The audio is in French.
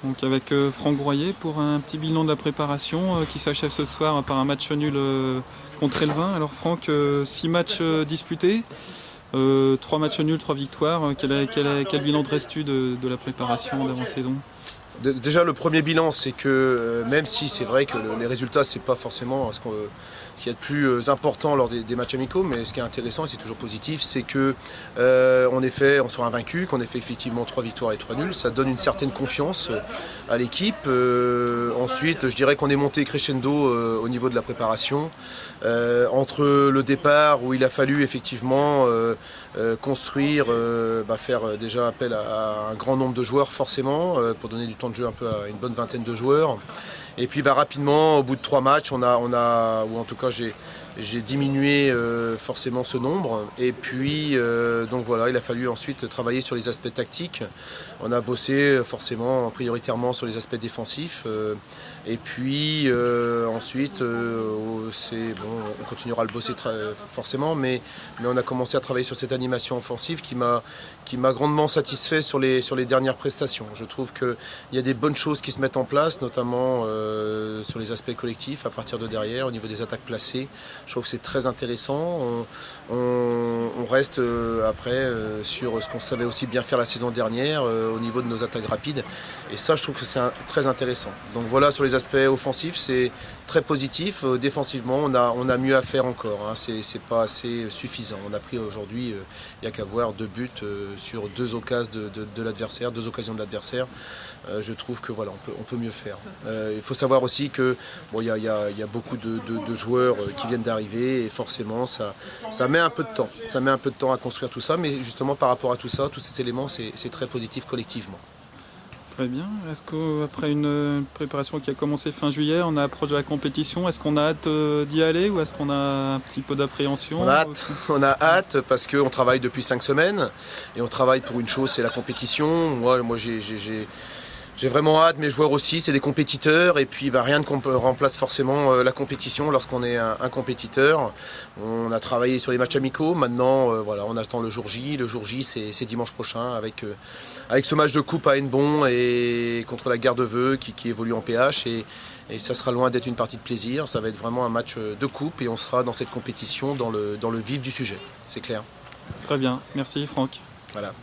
Donc avec Franck Groyer pour un petit bilan de la préparation qui s'achève ce soir par un match nul contre Elvin. Alors Franck, 6 matchs disputés, 3 matchs nuls, 3 victoires. Quel bilan dresses-tu de la préparation d'avant-saison? Déjà, le premier bilan, c'est que même si c'est vrai que les résultats, c'est pas forcément ce qu'il y a de plus important lors des matchs amicaux, mais ce qui est intéressant et c'est toujours positif, c'est que on soit invaincu, qu'on ait fait effectivement 3 victoires et 3 nuls. Ça donne une certaine confiance à l'équipe. Ensuite, je dirais qu'on est monté crescendo au niveau de la préparation. Entre le départ où il a fallu effectivement construire, faire déjà appel à un grand nombre de joueurs forcément pour donner du temps de jeu un peu à une bonne vingtaine de joueurs. Et puis rapidement, au bout de 3 matchs, ou en tout cas j'ai diminué forcément ce nombre. Et puis donc voilà, il a fallu ensuite travailler sur les aspects tactiques. On a bossé forcément prioritairement sur les aspects défensifs. Et puis ensuite, on continuera à le bosser forcément, mais on a commencé à travailler sur cette animation offensive qui m'a grandement satisfait sur les dernières prestations. Je trouve qu'il y a des bonnes choses qui se mettent en place, notamment sur les aspects collectifs à partir de derrière, au niveau des attaques placées. Je trouve que c'est très intéressant. On reste après sur ce qu'on savait aussi bien faire la saison dernière au niveau de nos attaques rapides. Et ça, je trouve que c'est très intéressant. Donc voilà, sur les aspects offensifs, c'est très positif. Défensivement, on a mieux à faire encore. C'est pas assez suffisant. On a pris aujourd'hui, il n'y a qu'à voir 2 buts sur 2 occasions de l'adversaire, 2 occasions de l'adversaire. Je trouve que voilà, on peut mieux faire. Il faut savoir aussi que il y a beaucoup de joueurs qui viennent d'arriver et forcément ça met un peu de temps. Ça met un peu de temps à construire tout ça, mais justement par rapport à tout ça, tous ces éléments, c'est très positif collectivement. Très bien. Est-ce qu'après une préparation qui a commencé fin juillet, on approche de la compétition, est-ce qu'on a hâte d'y aller ou est-ce qu'on a un petit peu d'appréhension? On a hâte parce qu'on travaille depuis 5 semaines et on travaille pour une chose, c'est la compétition. Moi j'ai vraiment hâte, mes joueurs aussi, c'est des compétiteurs et puis rien ne remplace forcément la compétition lorsqu'on est un compétiteur. On a travaillé sur les matchs amicaux, maintenant on attend le jour J. Le jour J c'est dimanche prochain avec ce match de coupe à Hennebont et contre la Gardeveux qui évolue en PH et ça sera loin d'être une partie de plaisir, ça va être vraiment un match de coupe et on sera dans cette compétition dans le vif du sujet, c'est clair. Très bien, merci Franck. Voilà.